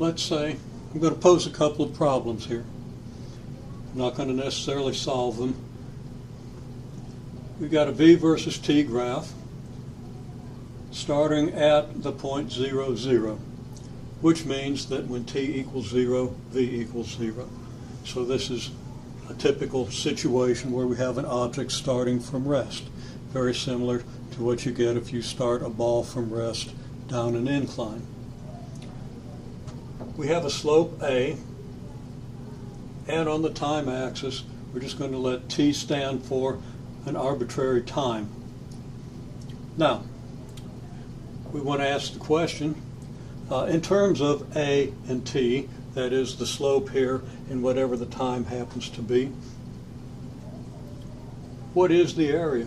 let's say I'm going to pose a couple of problems here. I'm not going to necessarily solve them. We've got a v versus t graph starting at the point 0, 0, which means that when t equals 0, v equals 0. So this is a typical situation where we have an object starting from rest, very similar to what you get if you start a ball from rest down an incline. We have a slope a, and on the time axis we're just going to let t stand for an arbitrary time. Now, we want to ask the question, in terms of a and t, that is the slope here and whatever the time happens to be, what is the area?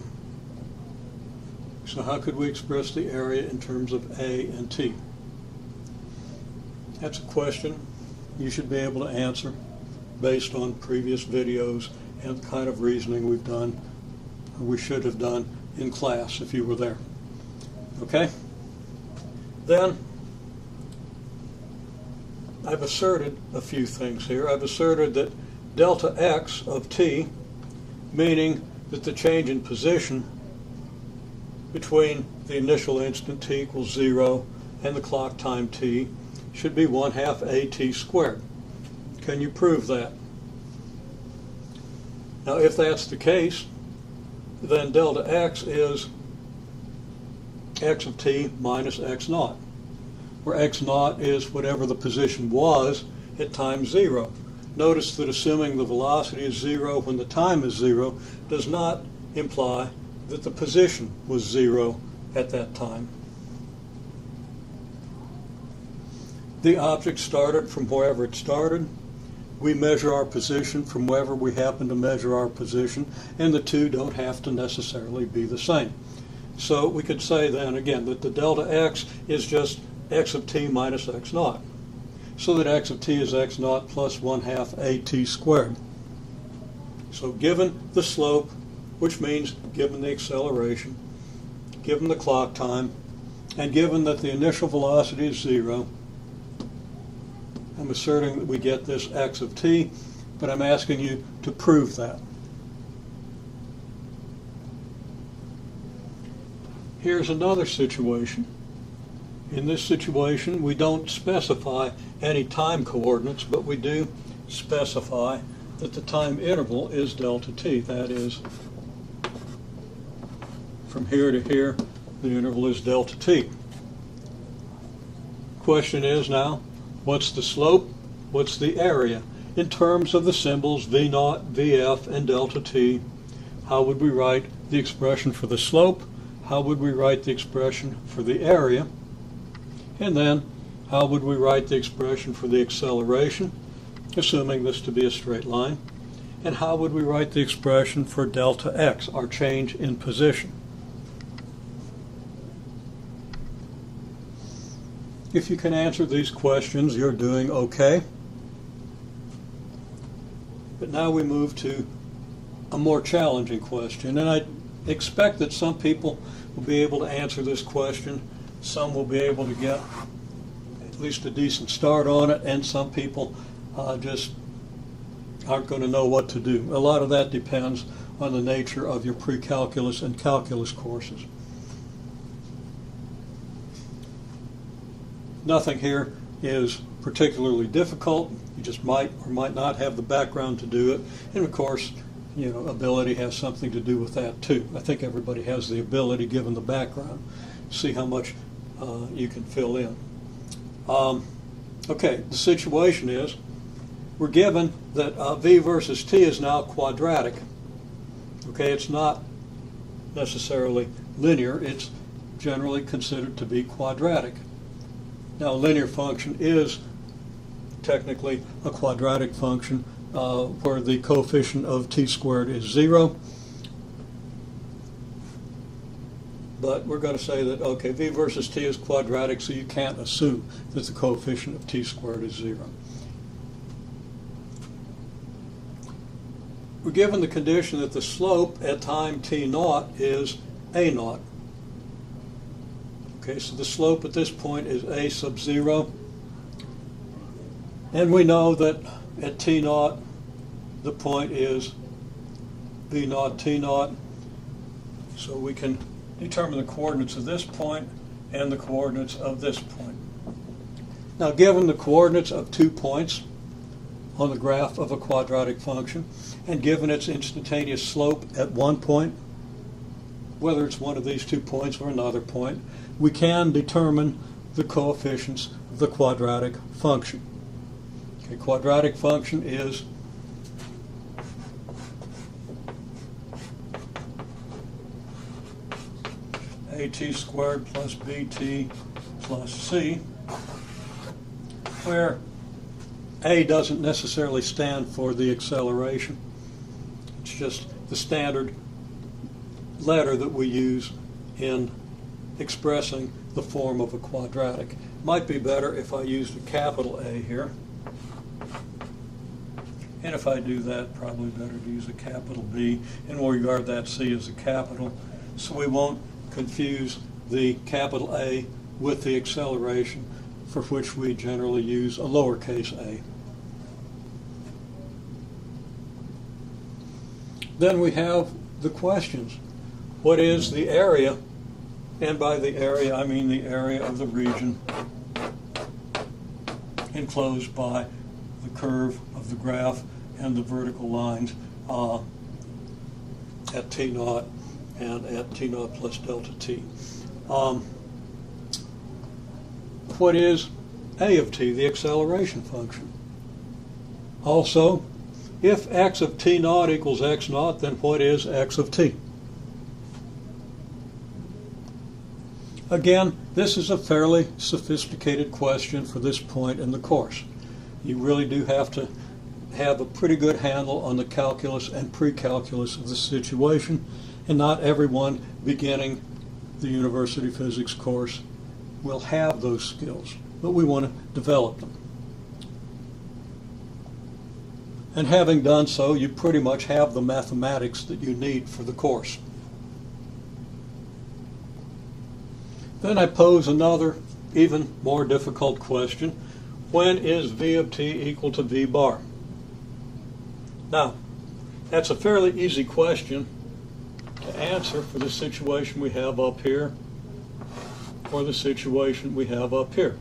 So how could we express the area in terms of a and t? That's a question you should be able to answer based on previous videos and the kind of reasoning we've done, or we should have done in class if you were there. Okay? Then, I've asserted a few things here. I've asserted that delta x of t, meaning that the change in position between the initial instant t equals 0 and the clock time t, should be 1/2 at squared. Can you prove that? Now, if that's the case, then delta x is x of t minus x naught, where x naught is whatever the position was at time 0. Notice that assuming the velocity is 0 when the time is 0 does not imply that the position was 0 at that time. The object started from wherever it started. We measure our position from wherever we happen to measure our position, and the two don't have to necessarily be the same. So we could say then again that the delta x is just x of t minus x naught, so that x of t is x naught plus 1/2 at squared. So given the slope, which means given the acceleration, given the clock time, and given that the initial velocity is 0, I'm asserting that we get this x of t, but I'm asking you to prove that. Here's another situation. In this situation, we don't specify any time coordinates, but we do specify that the time interval is delta t. That is, from here to here, the interval is delta t. Question is now, what's the slope? What's the area? In terms of the symbols v0, vf, and delta t, how would we write the expression for the slope? How would we write the expression for the area? And then, how would we write the expression for the acceleration, assuming this to be a straight line? And how would we write the expression for delta x, our change in position? If you can answer these questions, you're doing okay. But now we move to a more challenging question, and I expect that some people will be able to answer this question, some will be able to get at least a decent start on it, and some people just aren't going to know what to do. A lot of that depends on the nature of your pre-calculus and calculus courses. Nothing here is particularly difficult. You just might or might not have the background to do it. And of course, you know, ability has something to do with that too. I think everybody has the ability, given the background, to see how much you can fill in. Okay, the situation is we're given that v versus t is now quadratic. Okay, it's not necessarily linear. It's generally considered to be quadratic. Now, a linear function is technically a quadratic function where the coefficient of t squared is 0. But we're going to say that, okay, v versus t is quadratic, so you can't assume that the coefficient of t squared is 0. We're given the condition that the slope at time t naught is a naught. Okay, so the slope at this point is a sub 0. And we know that at T naught, the point is V naught T naught. So we can determine the coordinates of this point and the coordinates of this point. Now, given the coordinates of 2 points on the graph of a quadratic function, and given its instantaneous slope at one point, whether it's one of these 2 points or another point, we can determine the coefficients of the quadratic function. Okay, quadratic function is at squared plus bt plus c, where a doesn't necessarily stand for the acceleration. It's just the standard letter that we use in expressing the form of a quadratic. Might be better if I used a capital A here. And if I do that, probably better to use a capital B, and we'll regard that C as a capital, so we won't confuse the capital A with the acceleration, for which we generally use a lowercase a. Then we have the questions. What is the area? And by the area, I mean the area of the region enclosed by the curve of the graph and the vertical lines at T naught and at T naught plus delta T. What is A of T, the acceleration function? Also, if x of T naught equals x naught, then what is x of T? Again, this is a fairly sophisticated question for this point in the course. You really do have to have a pretty good handle on the calculus and pre-calculus of the situation, and not everyone beginning the university physics course will have those skills, but we want to develop them. And having done so, you pretty much have the mathematics that you need for the course. Then I pose another, even more difficult question. When is V of T equal to V bar? Now, that's a fairly easy question to answer for the situation we have up here or the situation we have up here.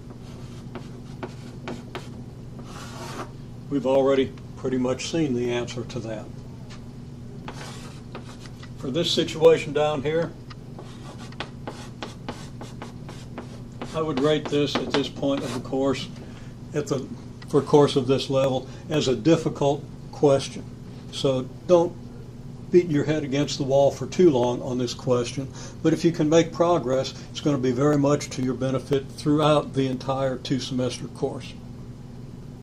We've already pretty much seen the answer to that. For this situation down here, I would rate this at this point of the course, for a course of this level, as a difficult question. So don't beat your head against the wall for too long on this question, but if you can make progress, it's going to be very much to your benefit throughout the entire 2-semester course.